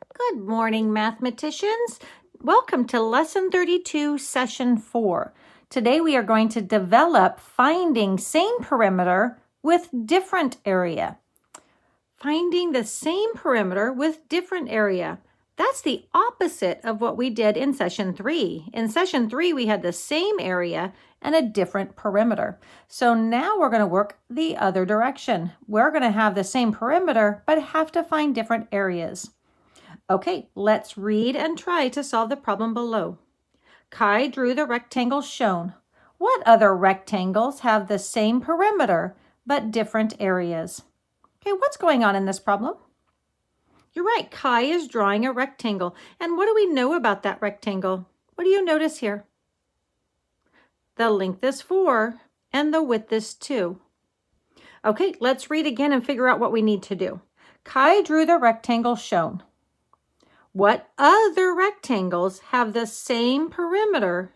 Good morning, mathematicians. Welcome to Lesson 32, Session 4. Today we are going to develop finding same perimeter with different area. Finding the same perimeter with different area. That's the opposite of what we did in Session 3. In Session 3, we had the same area and a different perimeter. So now we're going to work the other direction. We're going to have the same perimeter, but have to find different areas. Okay, let's read and try to solve the problem below. Kai drew the rectangle shown. What other rectangles have the same perimeter but different areas? Okay, what's going on in this problem? You're right, Kai is drawing a rectangle. And what do we know about that rectangle? What do you notice here? The length is 4 and the width is 2. Okay, let's read again and figure out what we need to do. Kai drew the rectangle shown. What other rectangles have the same perimeter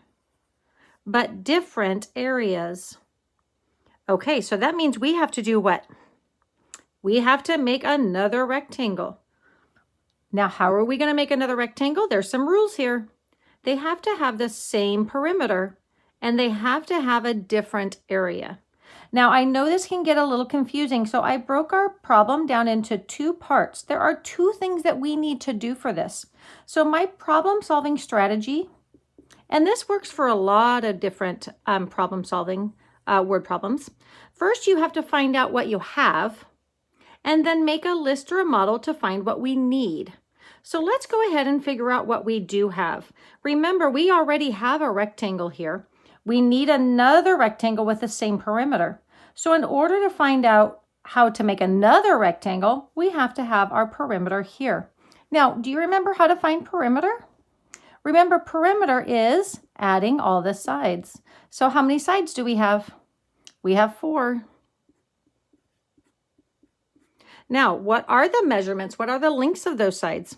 but different areas? Okay, so that means we have to do what? We have to make another rectangle. Now, how are we going to make another rectangle? There's some rules here. They have to have the same perimeter and they have to have a different area. Now, I know this can get a little confusing, so I broke our problem down into 2 parts. There are 2 things that we need to do for this. So my problem-solving strategy, and this works for a lot of different problem-solving word problems. First, you have to find out what you have, and then make a list or a model to find what we need. So let's go ahead and figure out what we do have. Remember, we already have a rectangle here. We need another rectangle with the same perimeter. So in order to find out how to make another rectangle, we have to have our perimeter here. Now, do you remember how to find perimeter? Remember, perimeter is adding all the sides. So how many sides do we have? We have 4. Now, what are the measurements? What are the lengths of those sides?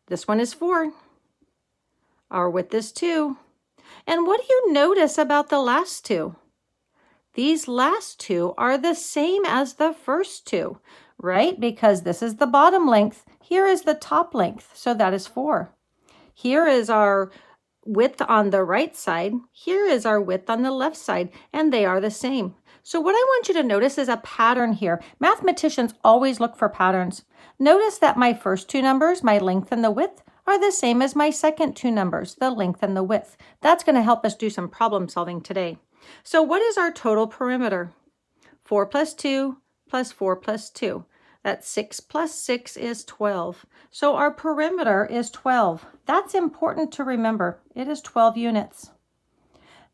This one is 4. Our width is 2. And what do you notice about the last 2? These last 2 are the same as the first 2, right? Because this is the bottom length. Here is the top length, so that is 4. Here is our width on the right side. Here is our width on the left side, and they are the same. So what I want you to notice is a pattern here. Mathematicians always look for patterns. Notice that my first 2 numbers, my length and the width, are the same as my second 2 numbers, the length and the width. That's going to help us do some problem solving today. So what is our total perimeter? 4 plus 2 plus 4 plus 2. That's 6 plus 6 is 12. So our perimeter is 12. That's important to remember. It is 12 units.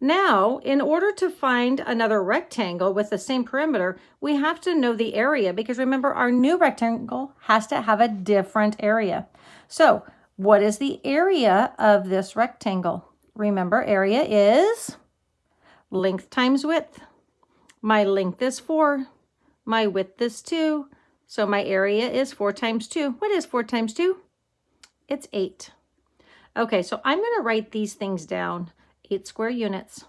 Now, in order to find another rectangle with the same perimeter, we have to know the area because remember, our new rectangle has to have a different area. So, what is the area of this rectangle? Remember, area is length times width. My length is 4. My width is 2. So my area is 4 times 2. What is 4 times 2? It's 8. Okay, so I'm going to write these things down. 8 square units.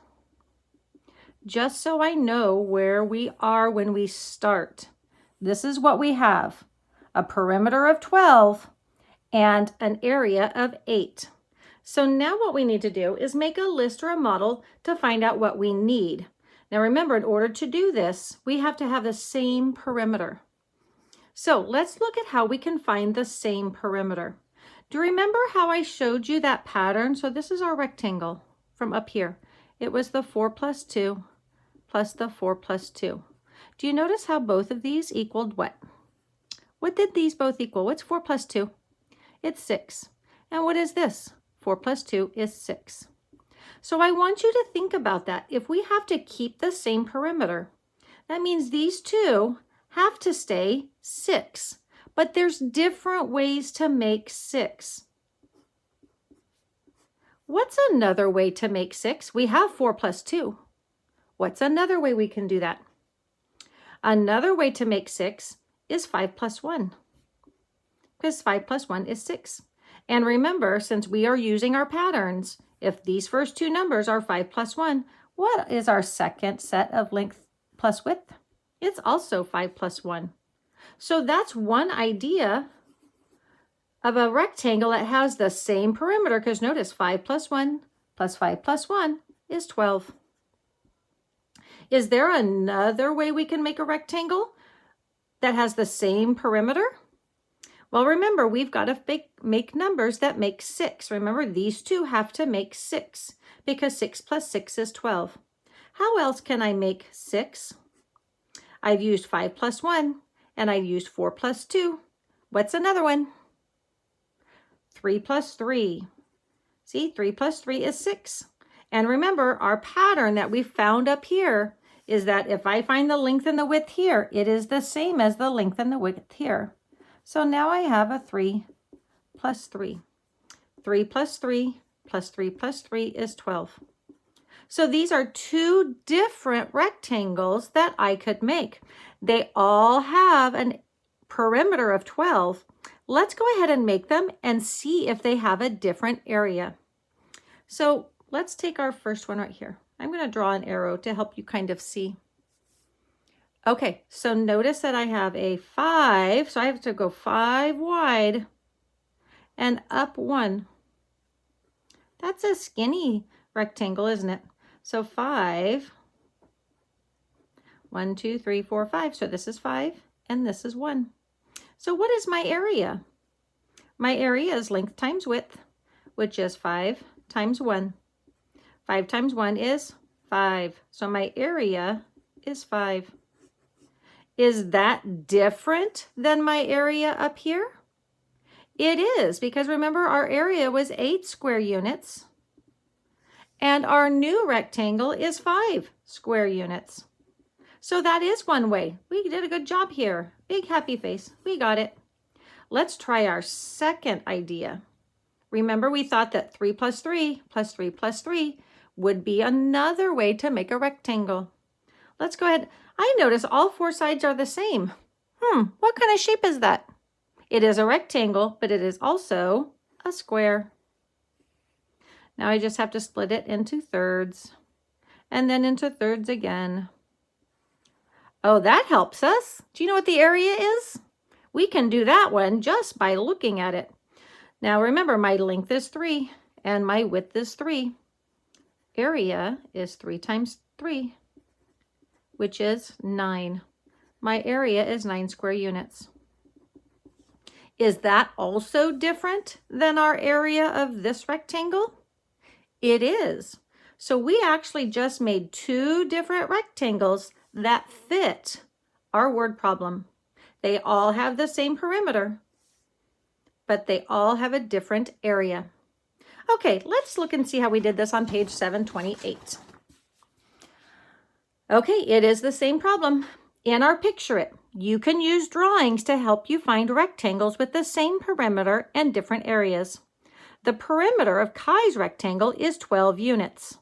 Just so I know where we are when we start. This is what we have. A perimeter of 12 and an area of 8. So now what we need to do is make a list or a model to find out what we need. Now remember, in order to do this, we have to have the same perimeter. So let's look at how we can find the same perimeter. Do you remember how I showed you that pattern? So this is our rectangle from up here. It was the 4 plus 2 plus the 4 plus 2. Do you notice how both of these equaled what? What did these both equal? What's 4 plus 2? It's 6. And what is this? 4 plus 2 is 6. So I want you to think about that. If we have to keep the same perimeter, that means these 2 have to stay 6. But there's different ways to make 6. What's another way to make 6? We have 4 plus 2. What's another way we can do that? Another way to make 6 is 5 plus 1. Because 5 plus 1 is 6. And remember, since we are using our patterns, if these first 2 numbers are 5 plus 1, what is our second set of length plus width? It's also 5 plus 1. So that's one idea of a rectangle that has the same perimeter, because notice 5 plus 1 plus 5 plus 1 is 12. Is there another way we can make a rectangle that has the same perimeter? Well, remember, we've got to make numbers that make 6. Remember, these two have to make 6 because 6 plus 6 is 12. How else can I make 6? I've used 5 plus 1, and I've used 4 plus 2. What's another one? 3 plus 3. See, 3 plus 3 is 6. And remember, our pattern that we found up here is that if I find the length and the width here, it is the same as the length and the width here. So now I have a 3 plus 3. 3 plus 3 plus 3 plus 3 is 12. So these are two different rectangles that I could make. They all have a perimeter of 12. Let's go ahead and make them and see if they have a different area. So let's take our first one right here. I'm going to draw an arrow to help you kind of see. Okay, so notice that I have a 5, so I have to go 5 wide and up 1. That's a skinny rectangle, isn't it? So 5, 1, 2, 3, 4, 5. So this is 5 and this is 1. So what is my area? My area is length times width, which is 5 times 1. 5 times 1 is 5. So my area is 5. Is that different than my area up here? It is, because remember our area was 8 square units and our new rectangle is 5 square units. So that is one way. We did a good job here. Big happy face. We got it. Let's try our second idea. Remember, we thought that 3 plus 3 plus 3 plus 3 would be another way to make a rectangle. Let's go ahead. I notice all 4 sides are the same. What kind of shape is that? It is a rectangle, but it is also a square. Now I just have to split it into thirds and then into thirds again. Oh, that helps us. Do you know what the area is? We can do that one just by looking at it. Now remember, my length is 3 and my width is 3. Area is 3 times 3, which is 9. My area is 9 square units. Is that also different than our area of this rectangle? It is. So we actually just made 2 different rectangles that fit our word problem. They all have the same perimeter, but they all have a different area. Okay, let's look and see how we did this on page 728. Okay, it is the same problem. In our Picture It, you can use drawings to help you find rectangles with the same perimeter and different areas. The perimeter of Kai's rectangle is 12 units.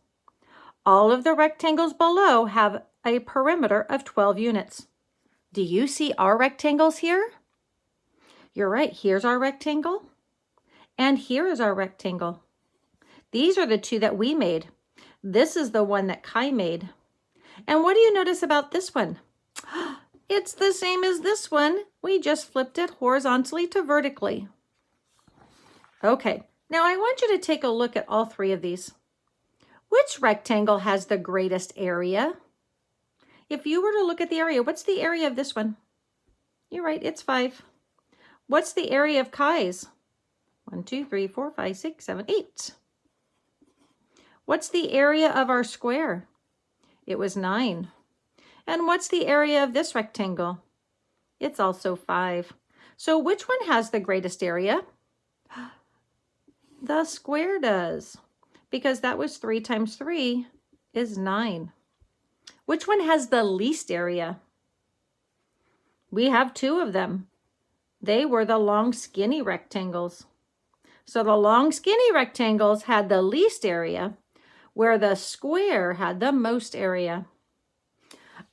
All of the rectangles below have a perimeter of 12 units. Do you see our rectangles here? You're right, here's our rectangle, and here is our rectangle. These are the 2 that we made. This is the one that Kai made. And what do you notice about this one? It's the same as this one. We just flipped it horizontally to vertically. Okay, now I want you to take a look at all 3 of these. Which rectangle has the greatest area? If you were to look at the area, what's the area of this one? You're right, it's 5. What's the area of Kai's? 1, 2, 3, 4, 5, 6, 7, 8. What's the area of our square? It was 9. And what's the area of this rectangle? It's also 5. So which one has the greatest area? The square does, because that was 3 times 3 is 9. Which one has the least area? We have 2 of them. They were the long skinny rectangles. So the long skinny rectangles had the least area, where the square had the most area.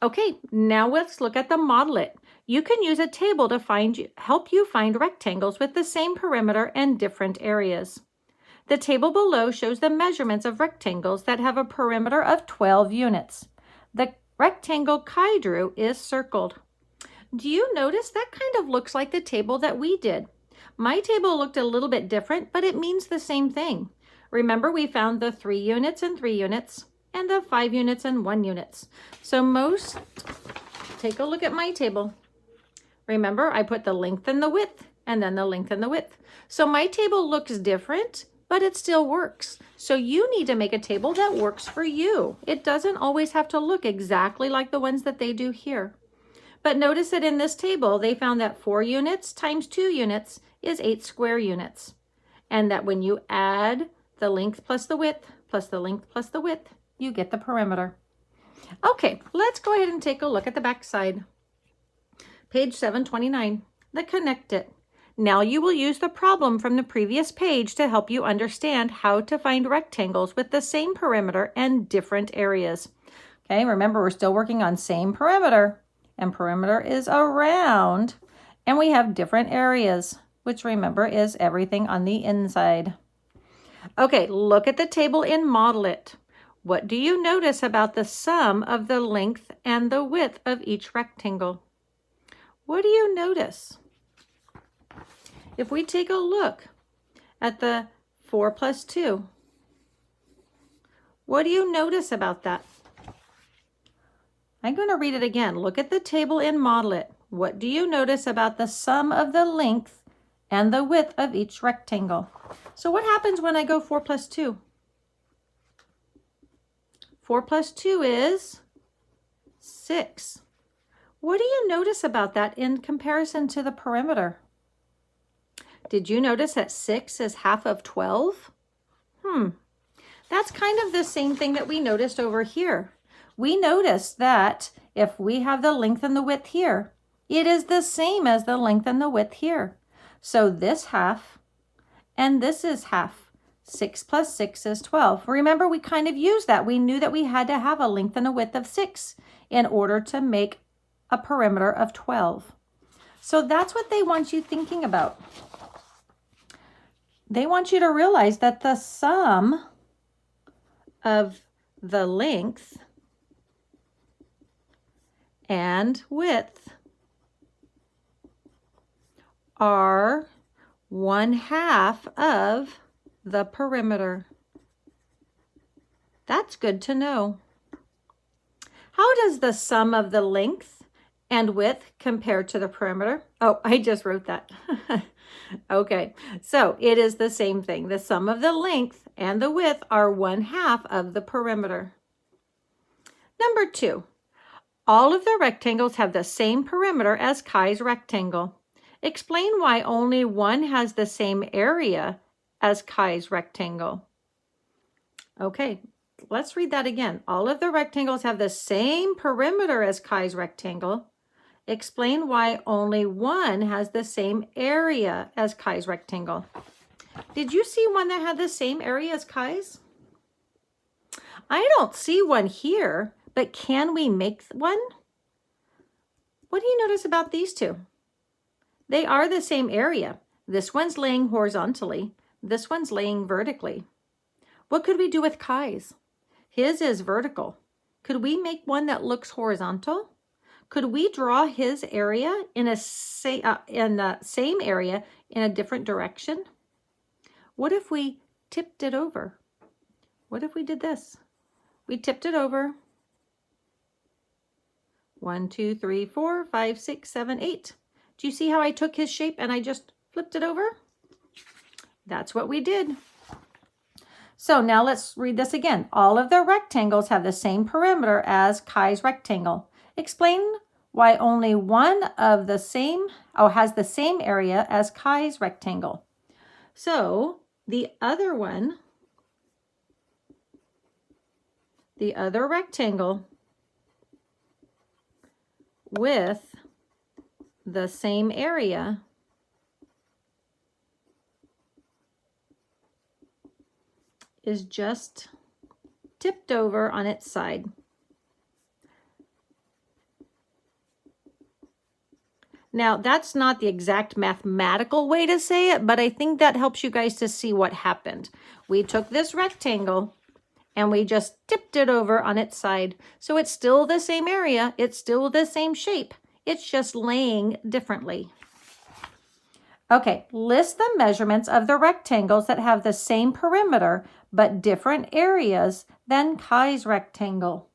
Okay, now let's look at the Model It. You can use a table to help you find rectangles with the same perimeter and different areas. The table below shows the measurements of rectangles that have a perimeter of 12 units. The rectangle Kai drew is circled. Do you notice that kind of looks like the table that we did? My table looked a little bit different, but it means the same thing. Remember, we found the 3 units and 3 units and the 5 units and 1 units. So take a look at my table. Remember, I put the length and the width and then the length and the width. So my table looks different, but it still works. So you need to make a table that works for you. It doesn't always have to look exactly like the ones that they do here. But notice that in this table, they found that 4 units times 2 units is 8 square units. And that when you add the length plus the width plus the length plus the width, you get the perimeter. Okay, let's go ahead and take a look at the back side. Page 729, the connect it. Now you will use the problem from the previous page to help you understand how to find rectangles with the same perimeter and different areas. Okay, remember we're still working on same perimeter, and perimeter is around, and we have different areas, which remember is everything on the inside. Okay, look at the table and model it. What do you notice about the sum of the length and the width of each rectangle? What do you notice? If we take a look at the 4 plus 2, what do you notice about that? I'm going to read it again. Look at the table and model it. What do you notice about the sum of the length and the width of each rectangle? So what happens when I go 4 plus 2? 4 plus 2 is 6. What do you notice about that in comparison to the perimeter? Did you notice that 6 is half of 12? That's kind of the same thing that we noticed over here. We noticed that if we have the length and the width here, it is the same as the length and the width here. So this half and this is half. 6 plus 6 is 12. Remember, we kind of used that. We knew that we had to have a length and a width of 6 in order to make a perimeter of 12. So that's what they want you thinking about. They want you to realize that the sum of the length and width are 1/2 of the perimeter. That's good to know. How does the sum of the length and width compare to the perimeter? Oh, I just wrote that. Okay, so it is the same thing. The sum of the length and the width are 1/2 of the perimeter. Number 2, all of the rectangles have the same perimeter as Kai's rectangle. Explain why only one has the same area as Kai's rectangle. Okay, let's read that again. All of the rectangles have the same perimeter as Kai's rectangle. Explain why only one has the same area as Kai's rectangle. Did you see one that had the same area as Kai's? I don't see one here, but can we make one? What do you notice about these two? They are the same area. This one's laying horizontally. This one's laying vertically. What could we do with Kai's? His is vertical. Could we make one that looks horizontal? Could we draw his area in the same area in a different direction? What if we tipped it over? What if we did this? We tipped it over. 1, 2, 3, 4, 5, 6, 7, 8. Do you see how I took his shape and I just flipped it over? That's what we did. So now let's read this again. All of the rectangles have the same perimeter as Kai's rectangle. Explain why only one of the same, has the same area as Kai's rectangle. So the other one, the other rectangle with the same area is just tipped over on its side. Now, that's not the exact mathematical way to say it, but I think that helps you guys to see what happened. We took this rectangle and we just tipped it over on its side. So it's still the same area. It's still the same shape. It's just laying differently. Okay, list the measurements of the rectangles that have the same perimeter but different areas than Kai's rectangle.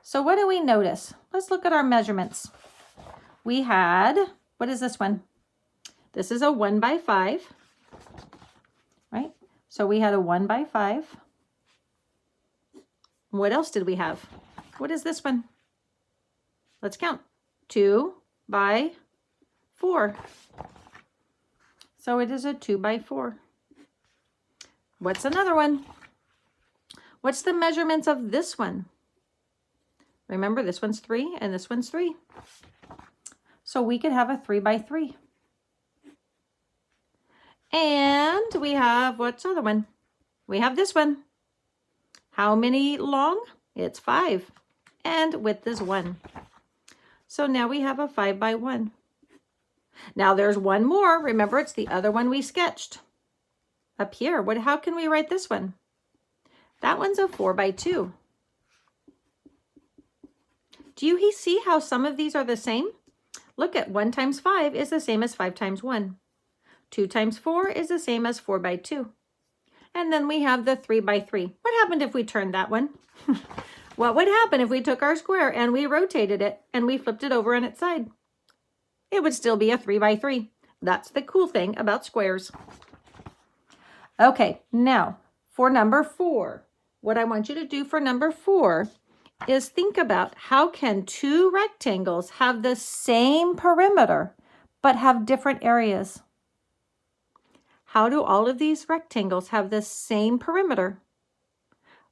So what do we notice? Let's look at our measurements. We had, what is this one? This is a 1 by 5, right? So we had a 1 by 5. What else did we have? What is this one? Let's count. 2 by 4. So it is a 2 by 4. What's another one? What's the measurements of this one? Remember, this one's 3 and this one's 3. So we could have a 3 by 3. And we have, what's the other one? We have this one. How many long? It's 5. And width is 1. So now we have a 5 by 1. Now there's one more. Remember, it's the other one we sketched. Up here, how can we write this one? That one's a 4 by 2. Do you see how some of these are the same? Look at 1 times 5 is the same as 5 times 1. 2 times 4 is the same as 4 by 2. And then we have the 3 by 3. What happened if we turned that one? What would happen if we took our square and we rotated it and we flipped it over on its side? It would still be a 3 by 3. That's the cool thing about squares. Okay, now for number 4, what I want you to do for number 4 is think about how can 2 rectangles have the same perimeter but have different areas? How do all of these rectangles have the same perimeter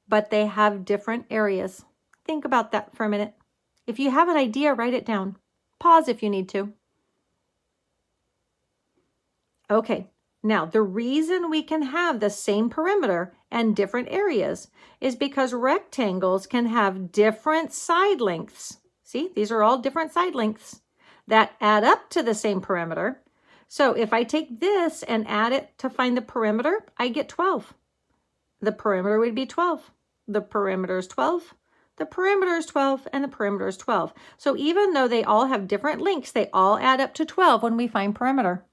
but they have different areas? Think about that for a minute. If you have an idea, write it down. Pause if you need to. Okay, now the reason we can have the same perimeter and different areas is because rectangles can have different side lengths. See, these are all different side lengths that add up to the same perimeter. So if I take this and add it to find the perimeter, I get 12. The perimeter would be 12. The perimeter is 12. The perimeter is 12, and the perimeter is 12. So even though they all have different lengths, they all add up to 12 when we find perimeter.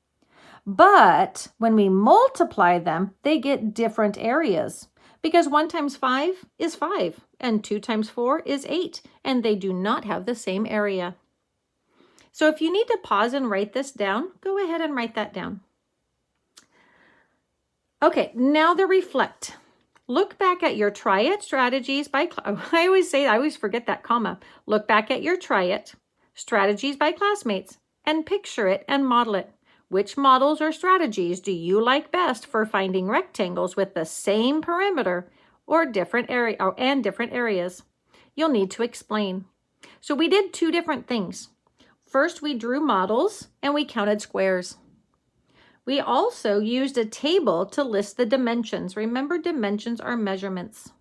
But when we multiply them, they get different areas because 1 times 5 is 5 and 2 times 4 is 8, and they do not have the same area. So if you need to pause and write this down, go ahead and write that down. Okay, now the reflect. Look back at your try it strategies by, I always forget that comma. Look back at your try it strategies by classmates and picture it and model it. Which models or strategies do you like best for finding rectangles with the same perimeter or different areas? You'll need to explain. So we did 2 different things. First, we drew models and we counted squares. We also used a table to list the dimensions. Remember, dimensions are measurements.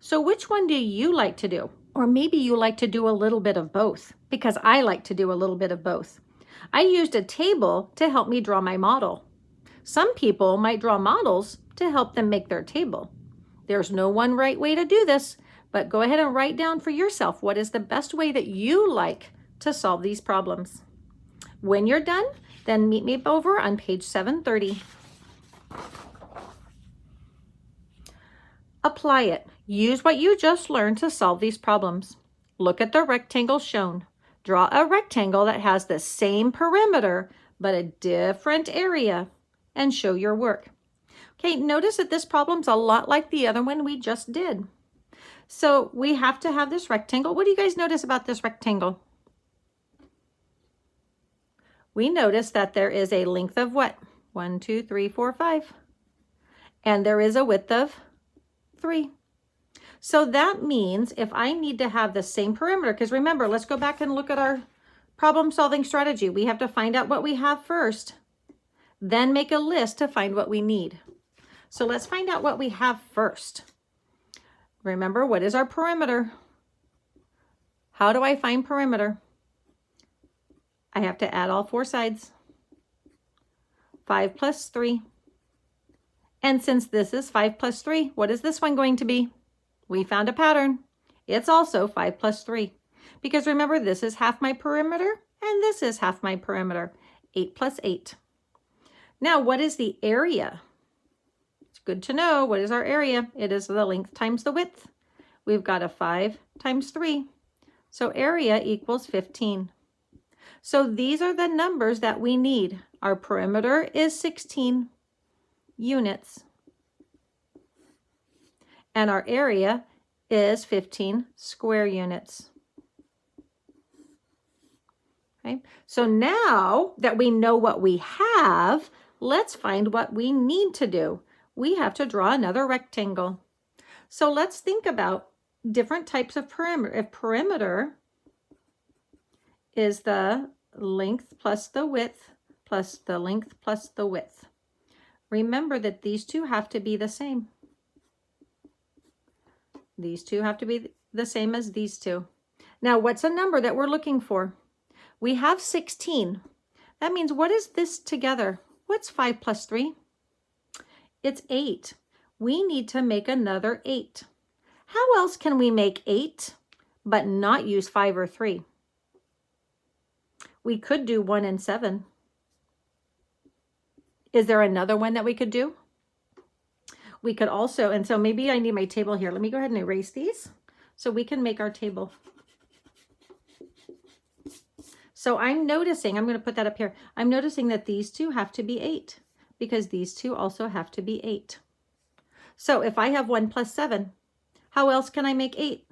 So which one do you like to do? Or maybe you like to do a little bit of both, because I like to do a little bit of both. I used a table to help me draw my model. Some people might draw models to help them make their table. There's no one right way to do this, but go ahead and write down for yourself what is the best way that you like to solve these problems. When you're done, then meet me over on page 730. Apply it. Use what you just learned to solve these problems. Look at the rectangle shown. Draw a rectangle that has the same perimeter but a different area and show your work. Okay, notice that this problem's a lot like the other one we just did. So we have to have this rectangle. What do you guys notice about this rectangle? We notice that there is a length of what? 1, 2, 3, 4, 5. And there is a width of 3. So that means if I need to have the same perimeter, because remember, let's go back and look at our problem solving strategy. We have to find out what we have first, then make a list to find what we need. So let's find out what we have first. Remember, what is our perimeter? How do I find perimeter? I have to add all 4 sides. 5 plus 3. And since this is 5 plus 3, what is this one going to be? We found a pattern. It's also 5 plus 3. Because remember, this is half my perimeter And this is half my perimeter, 8 plus 8. Now, what is the area? It's good to know. What is our area? It is the length times the width. We've got a 5 times 3. So area equals 15. So these are the numbers that we need. Our perimeter is 16 units. And our area is 15 square units. Okay, so now that we know what we have, let's find what we need to do. We have to draw another rectangle. So let's think about different types of perimeter. If perimeter is the length plus the width plus the length plus the width, remember that these two have to be the same. These two have to be the same as these two. Now, what's a number that we're looking for? We have 16. That means what is this together? What's 5 plus 3? It's 8. We need to make another 8. How else can we make 8 but not use 5 or 3? We could do 1 and 7. Is there another one that we could do? We could also, and so maybe I need my table here. Let me go ahead and erase these so we can make our table. So I'm noticing, I'm going to put that up here. I'm noticing that these two have to be 8 because these two also have to be 8. So if I have 1 plus 7, how else can I make 8?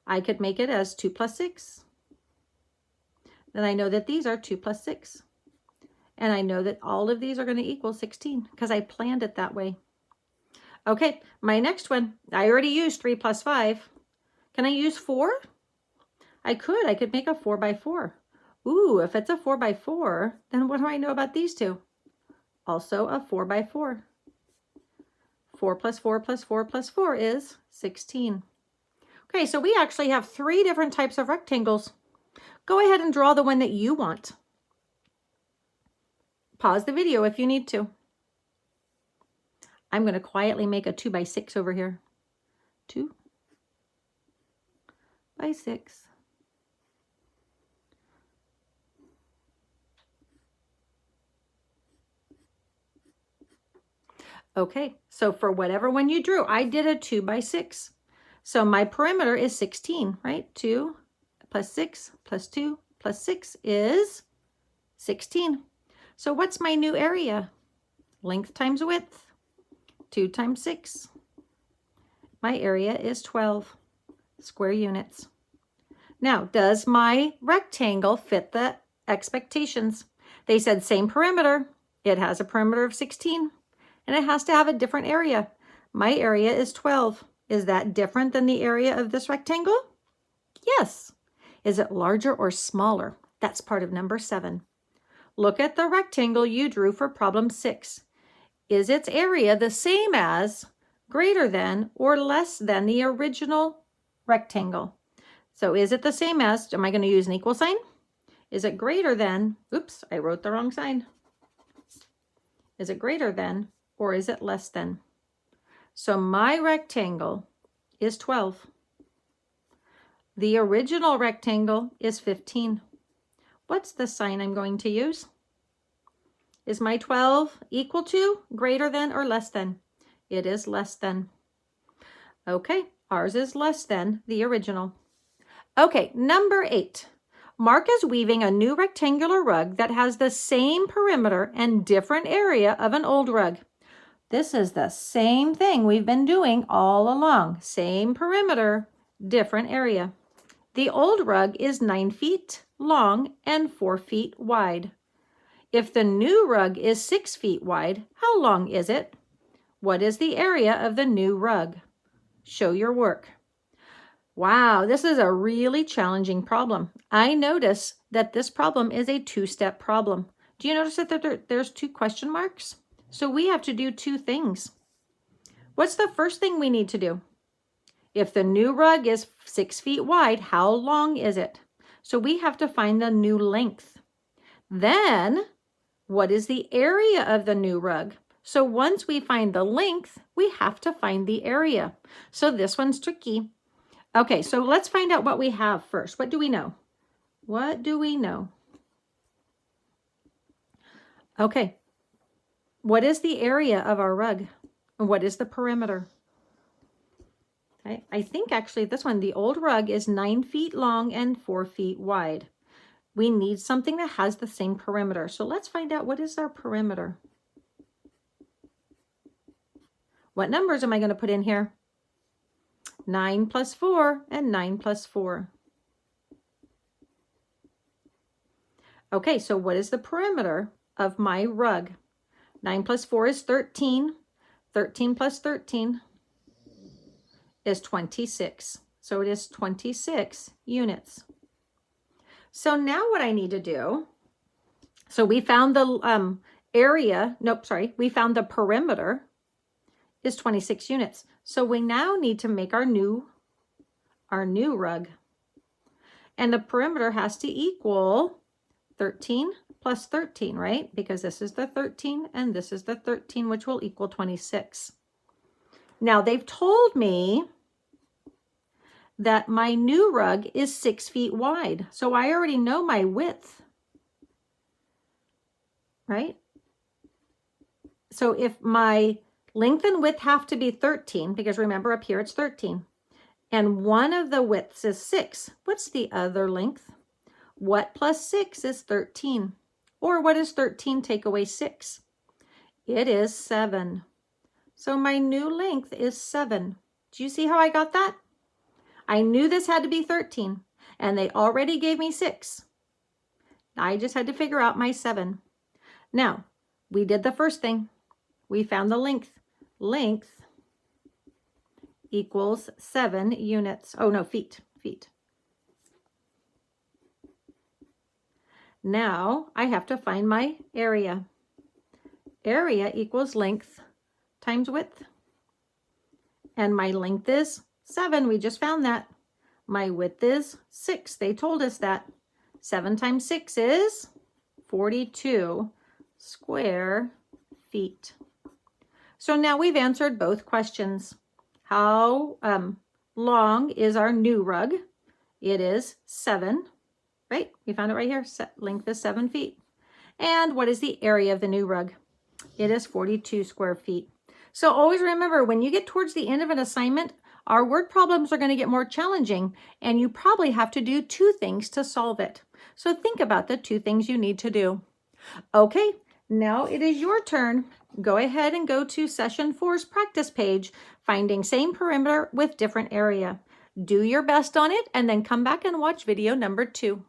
I could make it as 2 plus 6. Then I know that these are 2 plus 6. And I know that all of these are going to equal 16 because I planned it that way. Okay, my next one, I already used 3 plus 5. Can I use 4? I could make a 4 by 4. Ooh, if it's a 4 by 4, then what do I know about these two? Also a 4 by 4. 4 plus 4 plus 4 plus 4 is 16. Okay, so we actually have 3 different types of rectangles. Go ahead and draw the one that you want. Pause the video if you need to. I'm going to quietly make a 2 by 6 over here. 2 by 6. Okay, so for whatever one you drew, I did a 2 by 6. So my perimeter is 16, right? 2 plus 6 plus 2 plus 6 is 16. So what's my new area? Length times width, 2 times 6. My area is 12 square units. Now, does my rectangle fit the expectations? They said same perimeter. It has a perimeter of 16, and it has to have a different area. My area is 12. Is that different than the area of this rectangle? Yes. Is it larger or smaller? That's part of number 7. Look at the rectangle you drew for problem 6. Is its area the same as, greater than, or less than the original rectangle? So is it the same as, am I going to use an equal sign? Is it greater than, oops, I wrote the wrong sign. Is it greater than, or is it less than? So my rectangle is 12. The original rectangle is 15. What's the sign I'm going to use? Is my 12 equal to, greater than, or less than? It is less than. Okay, ours is less than the original. Okay, number 8. Mark is weaving a new rectangular rug that has the same perimeter and different area of an old rug. This is the same thing we've been doing all along. Same perimeter, different area. The old rug is 9 feet long and 4 feet wide. If the new rug is 6 feet wide, how long is it? What is the area of the new rug? Show your work. Wow, this is a really challenging problem. I notice that this problem is a 2-step problem. Do you notice that there's 2 question marks? So we have to do 2 things. What's the first thing we need to do? If the new rug is 6 feet wide, how long is it? So we have to find the new length. Then, what is the area of the new rug? So once we find the length, we have to find the area. So this one's tricky. Okay, so let's find out what we have first. What do we know? What do we know? Okay, what is the area of our rug? And what is the perimeter? Okay, I think actually this one, the old rug is 9 feet long and 4 feet wide. We need something that has the same perimeter. So let's find out what is our perimeter. What numbers am I going to put in here? 9 plus 4 and 9 plus 4. Okay, so what is the perimeter of my rug? 9 plus 4 is 13. 13 plus 13 is 26. So it is 26 units. So now what I need to do, so we found the we found the perimeter is 26 units. So we now need to make our new rug. And the perimeter has to equal 13 plus 13, right? Because this is the 13 and this is the 13, which will equal 26. Now they've told me that my new rug is 6 feet wide. So I already know my width, right? So if my length and width have to be 13, because remember up here it's 13, and one of the widths is 6, what's the other length? What plus 6 is 13? Or what is 13 take away 6? It is 7. So my new length is 7. Do you see how I got that? I knew this had to be 13, and they already gave me 6. I just had to figure out my 7. Now, we did the first thing. We found the length. Length equals 7 units. Oh, no, feet. Now, I have to find my area. Area equals length times width. And my length is 7. We just found that. My width is 6. They told us that. 7 times 6 is 42 square feet. So now we've answered both questions. How long is our new rug? It is 7, right? We found it right here. Length is 7 feet. And what is the area of the new rug? It is 42 square feet. So always remember, when you get towards the end of an assignment, our word problems are going to get more challenging, and you probably have to do 2 things to solve it. So think about the 2 things you need to do. Okay, now it is your turn. Go ahead and go to session 4's practice page, finding same perimeter with different area. Do your best on it, and then come back and watch video number 2.